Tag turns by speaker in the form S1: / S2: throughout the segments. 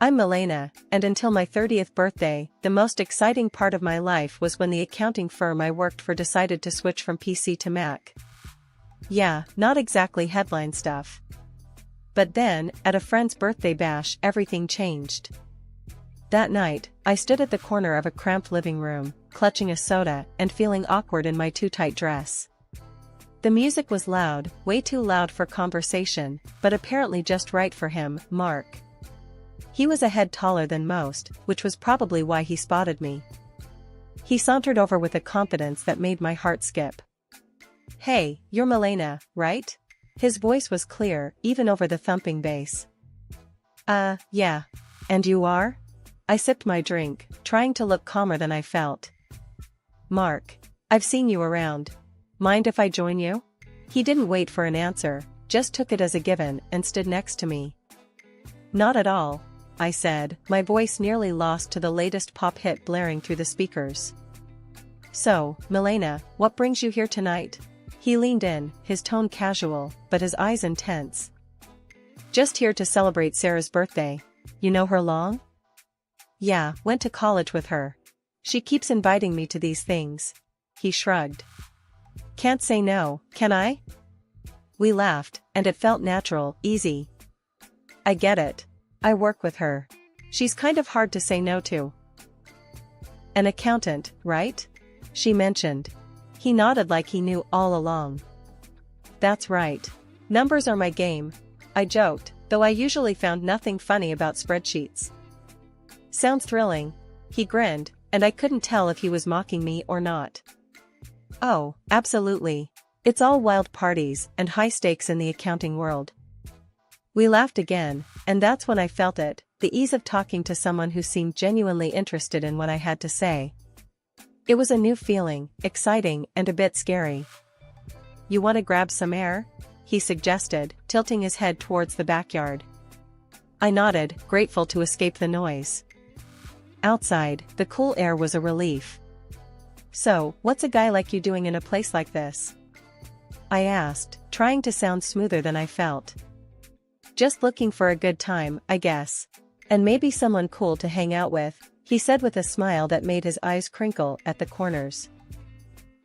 S1: I'm Milena, and until my 30th birthday, the most exciting part of my life was when the accounting firm I worked for decided to switch from PC to Mac. Yeah, not exactly headline stuff. But then, at a friend's birthday bash, everything changed. That night, I stood at the corner of a cramped living room, clutching a soda and feeling awkward in my too tight dress. The music was loud, way too loud for conversation, but apparently just right for him, Mark. He was a head taller than most, which was probably why he spotted me. He sauntered over with a confidence that made my heart skip. "Hey, you're Milena, right?" His voice was clear, even over the thumping bass. Yeah. And you are?" I sipped my drink, trying to look calmer than I felt. "Mark. I've seen you around. Mind if I join you?" He didn't wait for an answer, just took it as a given and stood next to me. "Not at all," I said, my voice nearly lost to the latest pop hit blaring through the speakers. "So, Milena, what brings you here tonight?" He leaned in, his tone casual, but his eyes intense. "Just here to celebrate Sarah's birthday. You know her long?" "Yeah, went to college with her. She keeps inviting me to these things." He shrugged. "Can't say no, can I?" We laughed, and it felt natural, easy. "I get it. I work with her. She's kind of hard to say no to." "An accountant, right?" she mentioned. He nodded like he knew all along. "That's right. Numbers are my game," I joked, though I usually found nothing funny about spreadsheets. "Sounds thrilling." He grinned, and I couldn't tell if he was mocking me or not. "Oh, absolutely. It's all wild parties and high stakes in the accounting world." We laughed again, and that's when I felt it, the ease of talking to someone who seemed genuinely interested in what I had to say. It was a new feeling, exciting and a bit scary. "You want to grab some air?" he suggested, tilting his head towards the backyard. I nodded, grateful to escape the noise. Outside, the cool air was a relief. "So, what's a guy like you doing in a place like this?" I asked, trying to sound smoother than I felt. "Just looking for a good time, I guess. And maybe someone cool to hang out with," he said with a smile that made his eyes crinkle at the corners.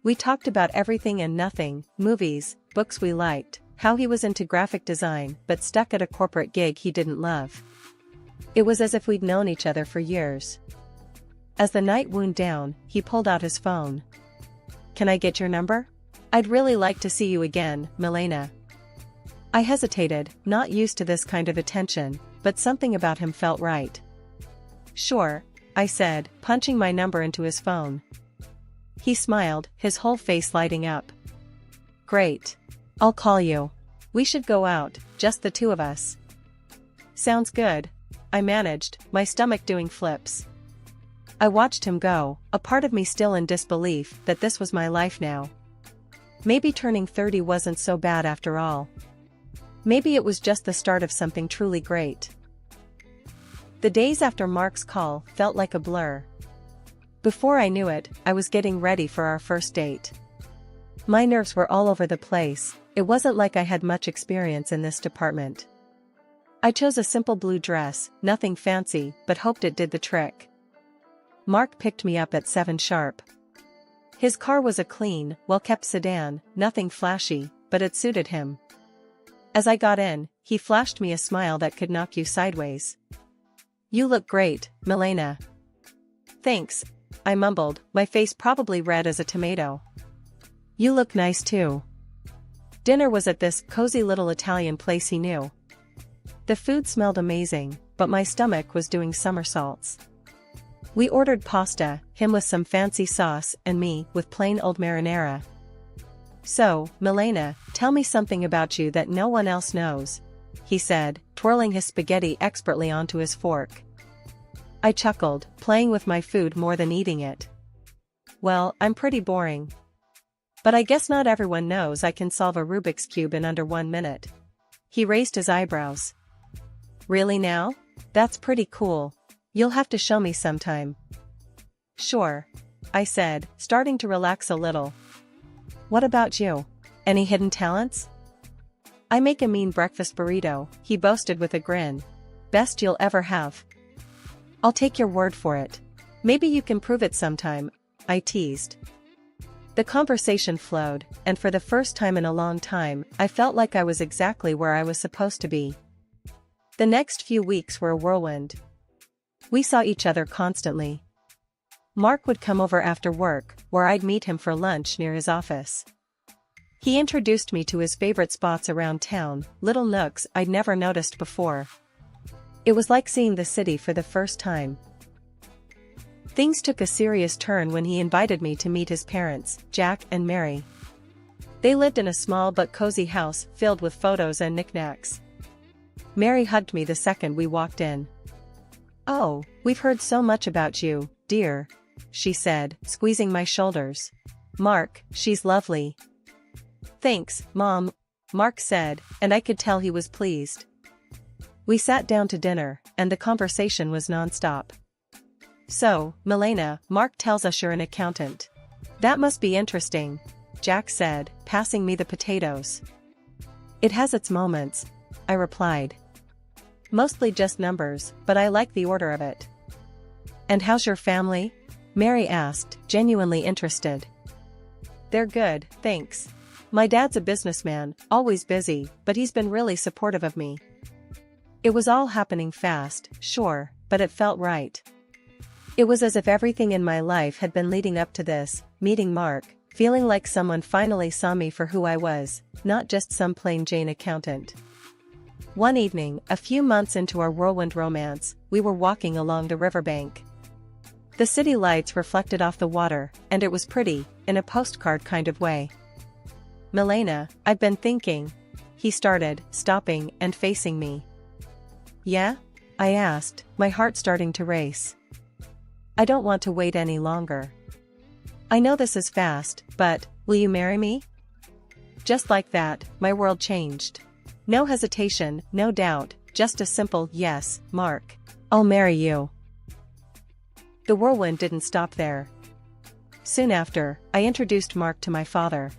S1: We talked about everything and nothing, movies, books we liked, how he was into graphic design but stuck at a corporate gig he didn't love. It was as if we'd known each other for years. As the night wound down, he pulled out his phone. "Can I get your number? I'd really like to see you again, Milena." I hesitated, not used to this kind of attention, but something about him felt right. "Sure," I said, punching my number into his phone. He smiled, his whole face lighting up. "Great. I'll call you. We should go out, just the two of us." "Sounds good," I managed, my stomach doing flips. I watched him go, a part of me still in disbelief that this was my life now. Maybe turning 30 wasn't so bad after all. Maybe it was just the start of something truly great. The days after Mark's call felt like a blur. Before I knew it, I was getting ready for our first date. My nerves were all over the place. It wasn't like I had much experience in this department. I chose a simple blue dress, nothing fancy, but hoped it did the trick. Mark picked me up at 7 sharp. His car was a clean, well-kept sedan, nothing flashy, but it suited him. As I got in, he flashed me a smile that could knock you sideways. "You look great, Milena." "Thanks," I mumbled, my face probably red as a tomato. "You look nice too." Dinner was at this cozy little Italian place he knew. The food smelled amazing, but my stomach was doing somersaults. We ordered pasta, him with some fancy sauce and me with plain old marinara. "So, Milena, tell me something about you that no one else knows," he said, twirling his spaghetti expertly onto his fork. I chuckled, playing with my food more than eating it. "Well, I'm pretty boring. But I guess not everyone knows I can solve a Rubik's Cube in under 1 minute." He raised his eyebrows. "Really now? That's pretty cool. You'll have to show me sometime." "Sure," I said, starting to relax a little. "What about you? Any hidden talents?" "I make a mean breakfast burrito," he boasted with a grin. "Best you'll ever have." I'll take your word for it. Maybe you can prove it sometime, I teased. The conversation flowed, and for the first time in a long time, I felt like I was exactly where I was supposed to be. The next few weeks were a whirlwind. We saw each other constantly. Mark would come over after work, where I'd meet him for lunch near his office. He introduced me to his favorite spots around town, little nooks I'd never noticed before. It was like seeing the city for the first time. Things took a serious turn when he invited me to meet his parents, Jack and Mary. They lived in a small but cozy house filled with photos and knickknacks. Mary hugged me the second we walked in. "Oh, we've heard so much about you, dear," she said, squeezing my shoulders. "Mark, she's lovely." "Thanks, Mom," Mark said, and I could tell he was pleased. We sat down to dinner, and the conversation was non-stop. "So, Milena, Mark tells us you're an accountant. That must be interesting," Jack said, passing me the potatoes. "It has its moments," I replied. "Mostly just numbers, but I like the order of it." "And how's your family?" Mary asked, genuinely interested. "They're good, thanks. My dad's a businessman, always busy, but he's been really supportive of me." It was all happening fast, sure, but it felt right. It was as if everything in my life had been leading up to this, meeting Mark, feeling like someone finally saw me for who I was, not just some plain Jane accountant. One evening, a few months into our whirlwind romance, we were walking along the riverbank. The city lights reflected off the water, and it was pretty, in a postcard kind of way. "Milena, I've been thinking," he started, stopping and facing me. "Yeah?" I asked, my heart starting to race. "I don't want to wait any longer. I know this is fast, but, will you marry me?" Just like that, my world changed. No hesitation, no doubt, just a simple yes, Mark. I'll marry you. The whirlwind didn't stop there. Soon after, I introduced Mark to my father.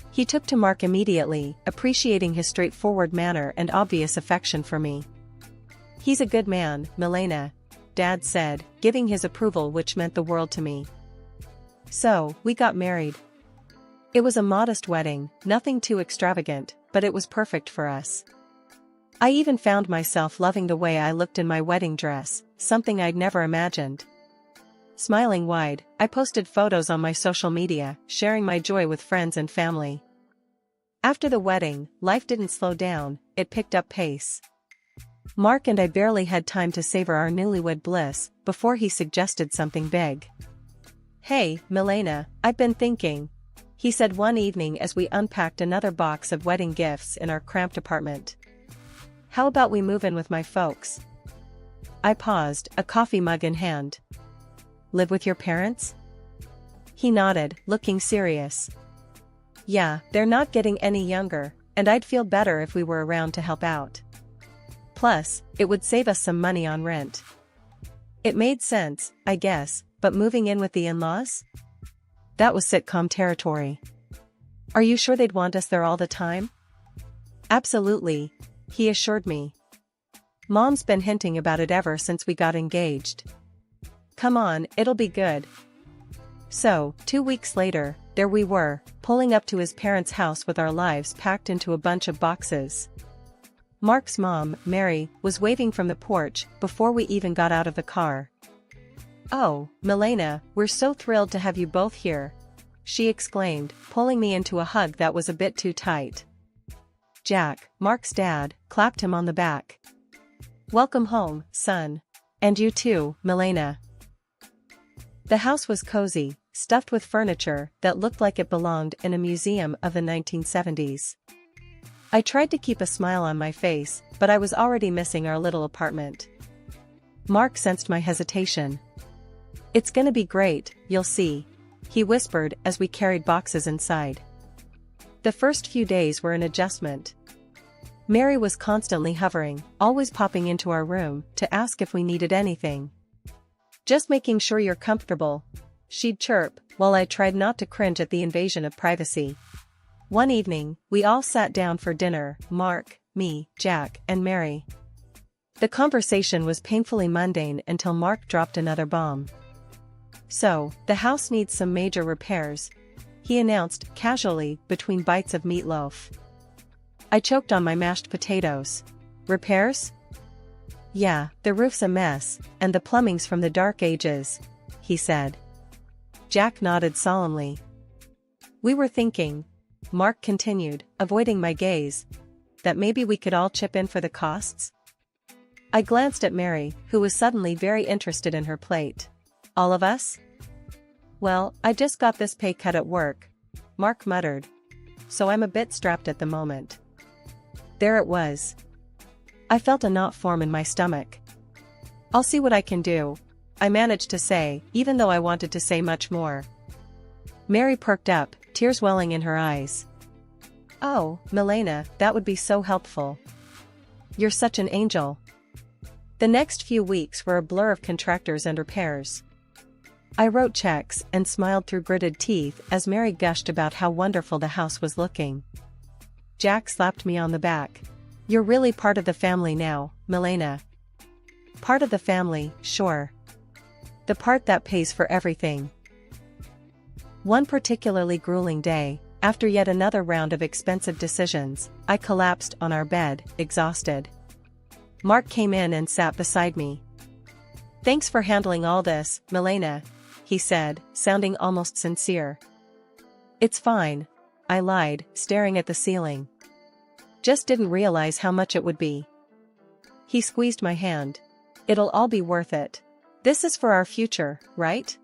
S1: He took to Mark immediately, appreciating his straightforward manner and obvious affection for me. "He's a good man, Milena," Dad said, giving his approval, which meant the world to me. So, we got married. It was a modest wedding, nothing too extravagant, but it was perfect for us. I even found myself loving the way I looked in my wedding dress, something I'd never imagined. Smiling wide, I posted photos on my social media, sharing my joy with friends and family. After the wedding, life didn't slow down, it picked up pace. Mark and I barely had time to savor our newlywed bliss, before he suggested something big. "Hey, Milena, I've been thinking," he said one evening as we unpacked another box of wedding gifts in our cramped apartment. "How about we move in with my folks?" I paused, a coffee mug in hand. "Live with your parents?" He nodded, looking serious. "Yeah, they're not getting any younger, and I'd feel better if we were around to help out. Plus, it would save us some money on rent." It made sense, I guess, but moving in with the in-laws? That was sitcom territory. "Are you sure they'd want us there all the time?" "Absolutely," he assured me. "Mom's been hinting about it ever since we got engaged. Come on, it'll be good." So, 2 weeks later, there we were, pulling up to his parents' house with our lives packed into a bunch of boxes. Mark's mom, Mary, was waving from the porch before we even got out of the car. "Oh, Milena, we're so thrilled to have you both here," she exclaimed, pulling me into a hug that was a bit too tight. Jack, Mark's dad, clapped him on the back. "Welcome home, son. And you too, Milena." The house was cozy, stuffed with furniture that looked like it belonged in a museum of the 1970s. I tried to keep a smile on my face, but I was already missing our little apartment. Mark sensed my hesitation. "It's gonna be great, you'll see," he whispered as we carried boxes inside. The first few days were an adjustment. Mary was constantly hovering, always popping into our room to ask if we needed anything. "Just making sure you're comfortable," she'd chirp, while I tried not to cringe at the invasion of privacy. One evening, we all sat down for dinner, Mark, me, Jack, and Mary. The conversation was painfully mundane until Mark dropped another bomb. "So, the house needs some major repairs," he announced casually between bites of meatloaf. I choked on my mashed potatoes. "Repairs?" "Yeah, the roof's a mess, and the plumbing's from the dark ages," he said. Jack nodded solemnly. "We were thinking," Mark continued, avoiding my gaze, "that maybe we could all chip in for the costs?" I glanced at Mary, who was suddenly very interested in her plate. "All of us?" "Well, I just got this pay cut at work," Mark muttered, "so I'm a bit strapped at the moment." There it was. I felt a knot form in my stomach. "I'll see what I can do," I managed to say, even though I wanted to say much more. Mary perked up, tears welling in her eyes. "Oh, Milena, that would be so helpful. You're such an angel." The next few weeks were a blur of contractors and repairs. I wrote checks and smiled through gritted teeth as Mary gushed about how wonderful the house was looking. Jack slapped me on the back. "You're really part of the family now, Milena." Part of the family, sure. The part that pays for everything. One particularly grueling day, after yet another round of expensive decisions, I collapsed on our bed, exhausted. Mark came in and sat beside me. "Thanks for handling all this, Milena," he said, sounding almost sincere. "It's fine," I lied, staring at the ceiling. "Just didn't realize how much it would be." He squeezed my hand. "It'll all be worth it. This is for our future, right?"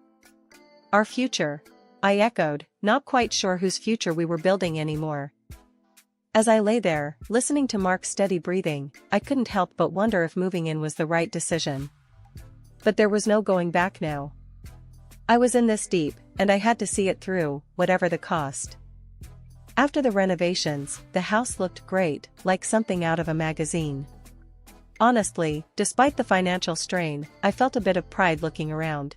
S1: "Our future," I echoed, not quite sure whose future we were building anymore. As I lay there, listening to Mark's steady breathing, I couldn't help but wonder if moving in was the right decision. But there was no going back now. I was in this deep, and I had to see it through, whatever the cost. After the renovations, the house looked great, like something out of a magazine. Honestly, despite the financial strain, I felt a bit of pride looking around.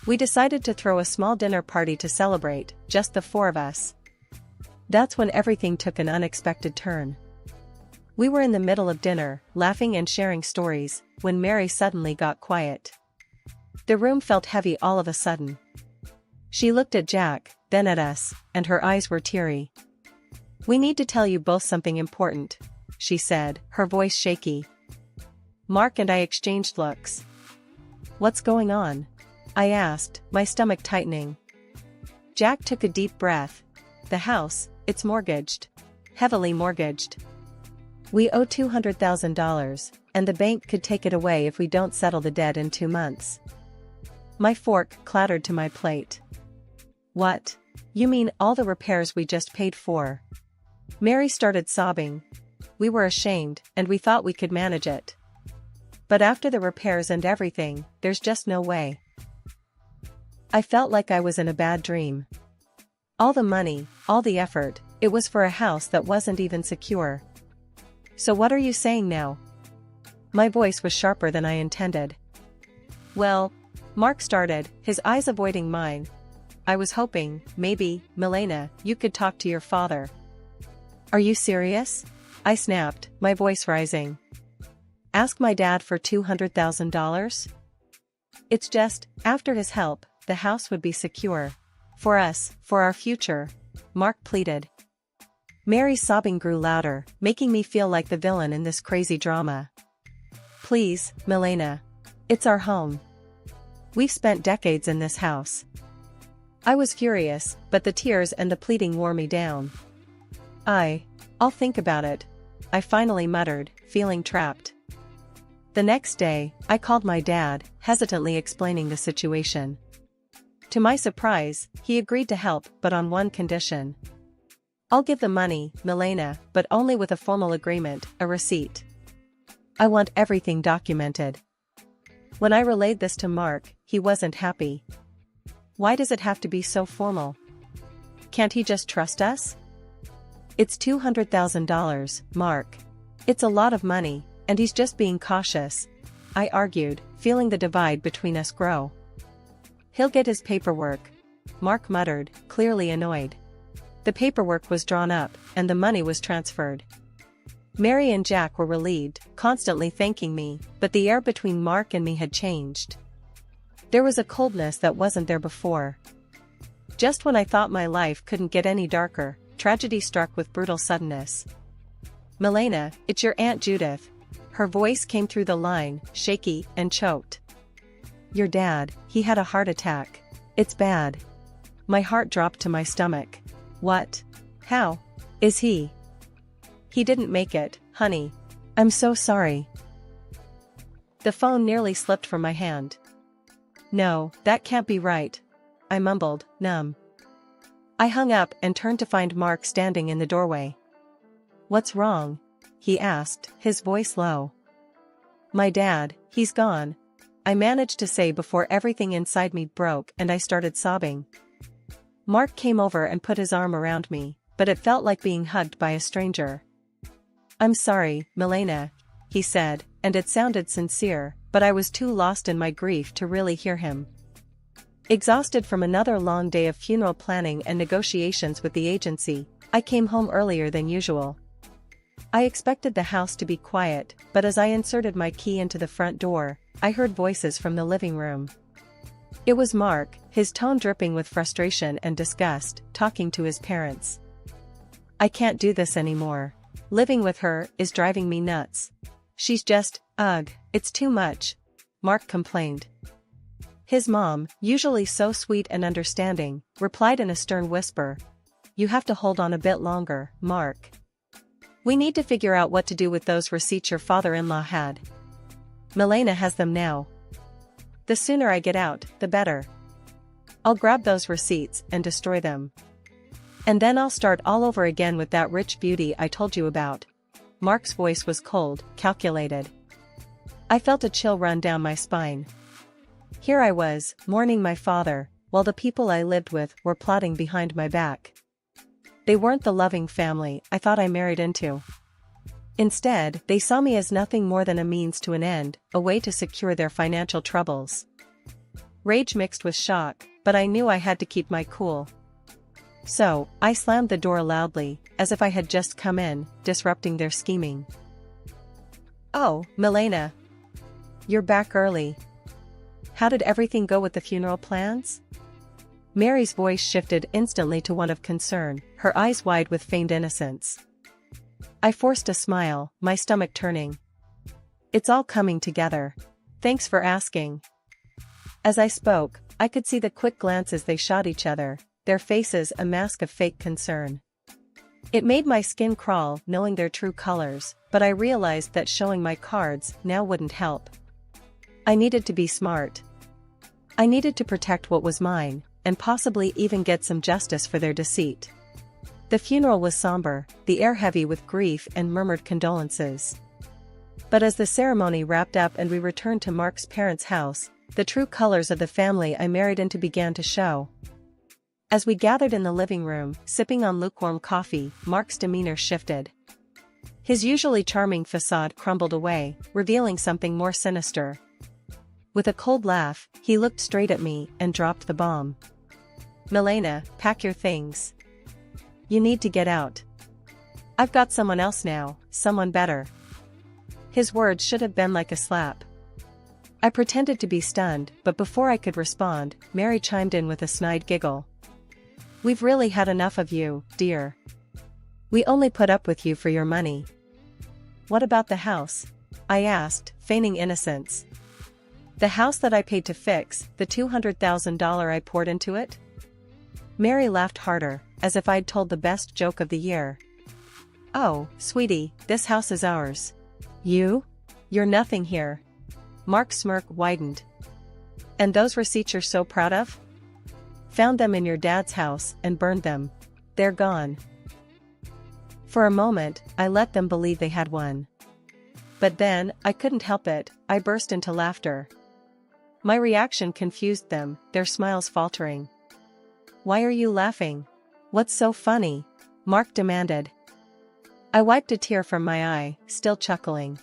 S1: We decided to throw a small dinner party to celebrate, just the four of us. That's when everything took an unexpected turn. We were in the middle of dinner, laughing and sharing stories, when Mary suddenly got quiet. The room felt heavy all of a sudden. She looked at Jack, then at us, and her eyes were teary. "We need to tell you both something important," she said, her voice shaky. Mark and I exchanged looks. "What's going on?" I asked, my stomach tightening. Jack took a deep breath. "The house, it's mortgaged. Heavily mortgaged. We owe $200,000, and the bank could take it away if we don't settle the debt in 2 months." My fork clattered to my plate. "What? You mean all the repairs we just paid for?" Mary started sobbing. "We were ashamed, and we thought we could manage it. But after the repairs and everything, there's just no way." I felt like I was in a bad dream. All the money, all the effort, it was for a house that wasn't even secure. "So what are you saying now?" My voice was sharper than I intended. "Well," Mark started, his eyes avoiding mine, "I was hoping, maybe, Milena, you could talk to your father." "Are you serious?" I snapped, my voice rising. "Ask my dad for $200,000? It's just, after his help, the house would be secure. For us, for our future," Mark pleaded. Mary's sobbing grew louder, making me feel like the villain in this crazy drama. "Please, Milena. It's our home. We've spent decades in this house." I was furious, but the tears and the pleading wore me down. I'll think about it," I finally muttered, feeling trapped. The next day, I called my dad, hesitantly explaining the situation. To my surprise, he agreed to help, but on one condition. "I'll give the money, Milena, but only with a formal agreement, a receipt. I want everything documented." When I relayed this to Mark, he wasn't happy. "Why does it have to be so formal? Can't he just trust us?" "It's $200,000, Mark. It's a lot of money, and he's just being cautious," I argued, feeling the divide between us grow. "He'll get his paperwork," Mark muttered, clearly annoyed. The paperwork was drawn up, and the money was transferred. Mary and Jack were relieved, constantly thanking me, but the air between Mark and me had changed. There was a coldness that wasn't there before. Just when I thought my life couldn't get any darker, tragedy struck with brutal suddenness. "Milena, it's your Aunt Judith." Her voice came through the line, shaky and choked. "Your dad, he had a heart attack. It's bad." My heart dropped to my stomach. "What? How? Is he?" "He didn't make it, honey. I'm so sorry." The phone nearly slipped from my hand. "No, that can't be right," I mumbled, numb. I hung up and turned to find Mark standing in the doorway. "What's wrong?" he asked, his voice low. "My dad, he's gone," I managed to say before everything inside me broke and I started sobbing. Mark came over and put his arm around me, but it felt like being hugged by a stranger. "I'm sorry, Milena," he said, and it sounded sincere, but I was too lost in my grief to really hear him. Exhausted from another long day of funeral planning and negotiations with the agency, I came home earlier than usual. I expected the house to be quiet, but as I inserted my key into the front door, I heard voices from the living room. It was Mark, his tone dripping with frustration and disgust, talking to his parents. "I can't do this anymore. Living with her is driving me nuts. She's just, ugh, it's too much," Mark complained. His mom, usually so sweet and understanding, replied in a stern whisper, "You have to hold on a bit longer, Mark. We need to figure out what to do with those receipts your father-in-law had. Milena has them now. The sooner I get out, the better. I'll grab those receipts and destroy them. And then I'll start all over again with that rich beauty I told you about." Mark's voice was cold, calculated. I felt a chill run down my spine. Here I was, mourning my father, while the people I lived with were plotting behind my back. They weren't the loving family I thought I married into. Instead, they saw me as nothing more than a means to an end, a way to secure their financial troubles. Rage mixed with shock, but I knew I had to keep my cool. So, I slammed the door loudly, as if I had just come in, disrupting their scheming. "Oh, Milena. You're back early. How did everything go with the funeral plans?" Mary's voice shifted instantly to one of concern, her eyes wide with feigned innocence. I forced a smile, my stomach turning. "It's all coming together. Thanks for asking." As I spoke, I could see the quick glances they shot each other, their faces a mask of fake concern. It made my skin crawl knowing their true colors, but I realized that showing my cards now wouldn't help. I needed to be smart. I needed to protect what was mine, and possibly even get some justice for their deceit. The funeral was somber, the air heavy with grief and murmured condolences. But as the ceremony wrapped up and we returned to Mark's parents' house, the true colors of the family I married into began to show. As we gathered in the living room, sipping on lukewarm coffee, Mark's demeanor shifted. His usually charming facade crumbled away, revealing something more sinister. With a cold laugh, he looked straight at me and dropped the bomb. "Milena, pack your things. You need to get out. I've got someone else now, someone better." His words should have been like a slap. I pretended to be stunned, but before I could respond, Mary chimed in with a snide giggle. "We've really had enough of you, dear. We only put up with you for your money." "What about the house?" I asked, feigning innocence. "The house that I paid to fix, the $200,000 I poured into it?" Mary laughed harder, as if I'd told the best joke of the year. "Oh, sweetie, this house is ours. You're nothing here." Mark's smirk widened. "And those receipts you're so proud of? Found them in your dad's house and burned them. They're gone." For a moment, I let them believe they had won. But then, I couldn't help it, I burst into laughter. My reaction confused them, their smiles faltering. "Why are you laughing? What's so funny?" Mark demanded. I wiped a tear from my eye, still chuckling.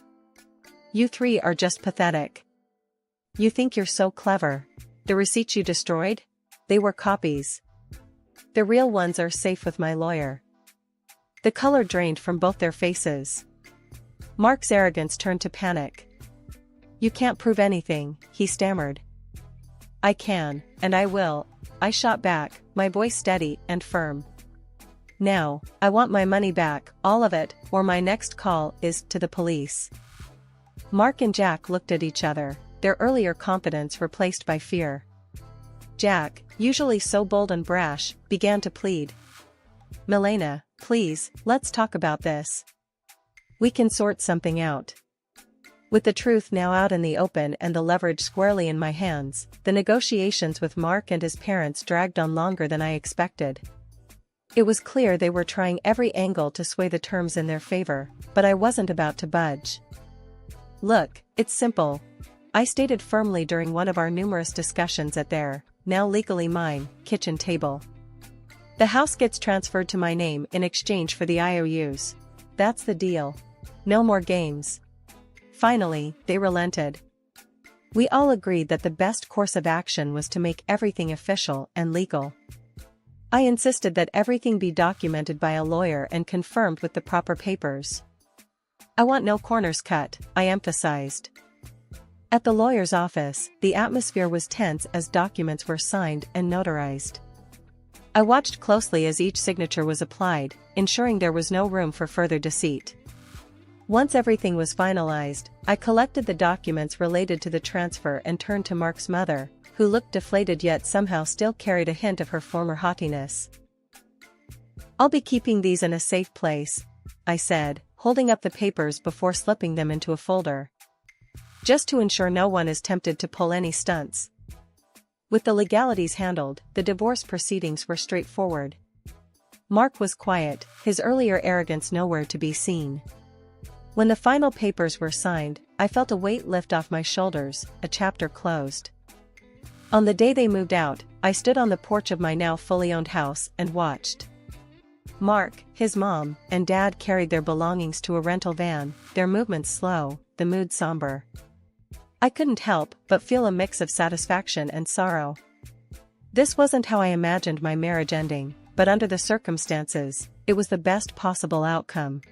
S1: "You three are just pathetic. You think you're so clever. The receipts you destroyed? They were copies. The real ones are safe with my lawyer." The color drained from both their faces. Mark's arrogance turned to panic. "You can't prove anything," he stammered. "I can, and I will," I shot back, my voice steady and firm. "Now, I want my money back, all of it, or my next call is to the police." Mark and Jack looked at each other, their earlier confidence replaced by fear. Jack, usually so bold and brash, began to plead. "Milena, please, let's talk about this. We can sort something out." With the truth now out in the open and the leverage squarely in my hands, the negotiations with Mark and his parents dragged on longer than I expected. It was clear they were trying every angle to sway the terms in their favor, but I wasn't about to budge. "Look, it's simple," I stated firmly during one of our numerous discussions at their, now legally mine, kitchen table. "The house gets transferred to my name in exchange for the IOUs. That's the deal. No more games." Finally, they relented. We all agreed that the best course of action was to make everything official and legal. I insisted that everything be documented by a lawyer and confirmed with the proper papers. "I want no corners cut," I emphasized. At the lawyer's office, the atmosphere was tense as documents were signed and notarized. I watched closely as each signature was applied, ensuring there was no room for further deceit. Once everything was finalized, I collected the documents related to the transfer and turned to Mark's mother, who looked deflated yet somehow still carried a hint of her former haughtiness. "I'll be keeping these in a safe place," I said, holding up the papers before slipping them into a folder. "Just to ensure no one is tempted to pull any stunts." With the legalities handled, the divorce proceedings were straightforward. Mark was quiet, his earlier arrogance nowhere to be seen. When the final papers were signed, I felt a weight lift off my shoulders, a chapter closed. On the day they moved out, I stood on the porch of my now fully owned house and watched. Mark, his mom, and dad carried their belongings to a rental van, their movements slow, the mood somber. I couldn't help but feel a mix of satisfaction and sorrow. This wasn't how I imagined my marriage ending, but under the circumstances, it was the best possible outcome.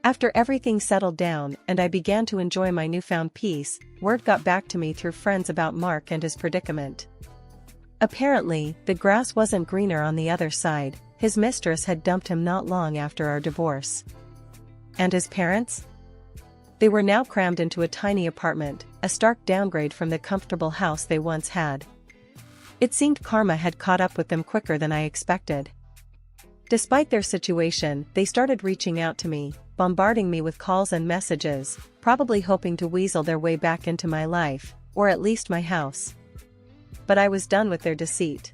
S1: After everything settled down and I began to enjoy my newfound peace, word got back to me through friends about Mark and his predicament. Apparently, the grass wasn't greener on the other side. His mistress had dumped him not long after our divorce. And his parents? They were now crammed into a tiny apartment, a stark downgrade from the comfortable house they once had. It seemed karma had caught up with them quicker than I expected. Despite their situation, they started reaching out to me, bombarding me with calls and messages, probably hoping to weasel their way back into my life, or at least my house. But I was done with their deceit.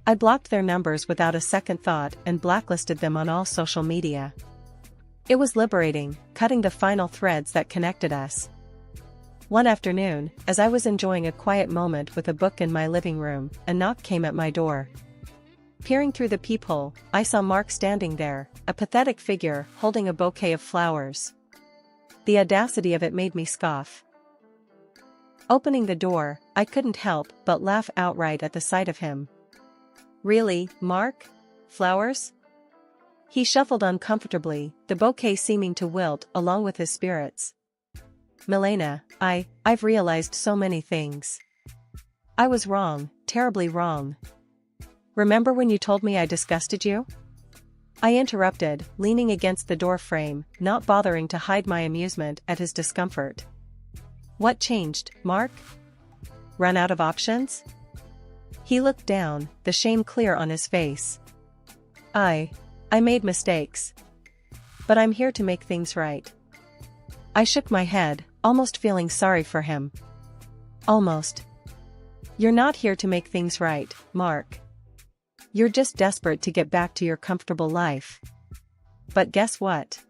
S1: I blocked their numbers without a second thought and blacklisted them on all social media. It was liberating, cutting the final threads that connected us. One afternoon, as I was enjoying a quiet moment with a book in my living room, a knock came at my door. Peering through the peephole, I saw Mark standing there, a pathetic figure holding a bouquet of flowers. The audacity of it made me scoff. Opening the door, I couldn't help but laugh outright at the sight of him. "Really, Mark? Flowers?" He shuffled uncomfortably, the bouquet seeming to wilt along with his spirits. "Milena, I've realized so many things. I was wrong, terribly wrong. Remember when you told me I disgusted you?" I interrupted, leaning against the door frame, not bothering to hide my amusement at his discomfort. "What changed, Mark? Run out of options?" He looked down, the shame clear on his face. I made mistakes. But I'm here to make things right." I shook my head, almost feeling sorry for him. "Almost. You're not here to make things right, Mark. You're just desperate to get back to your comfortable life. But guess what?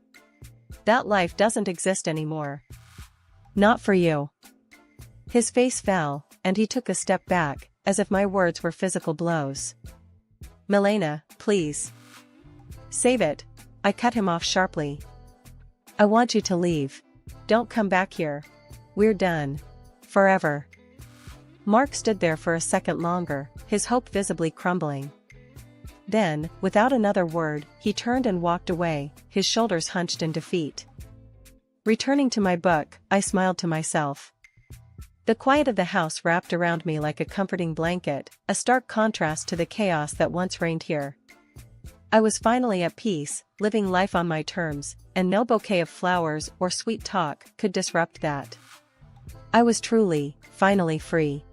S1: That life doesn't exist anymore. Not for you." His face fell, and he took a step back, as if my words were physical blows. "Milena, please. Save it," I cut him off sharply. "I want you to leave. Don't come back here. We're done. Forever." Mark stood there for a second longer, his hope visibly crumbling. Then, without another word, he turned and walked away, his shoulders hunched in defeat. Returning to my book, I smiled to myself. The quiet of the house wrapped around me like a comforting blanket, a stark contrast to the chaos that once reigned here. I was finally at peace, living life on my terms, and no bouquet of flowers or sweet talk could disrupt that. I was truly, finally free.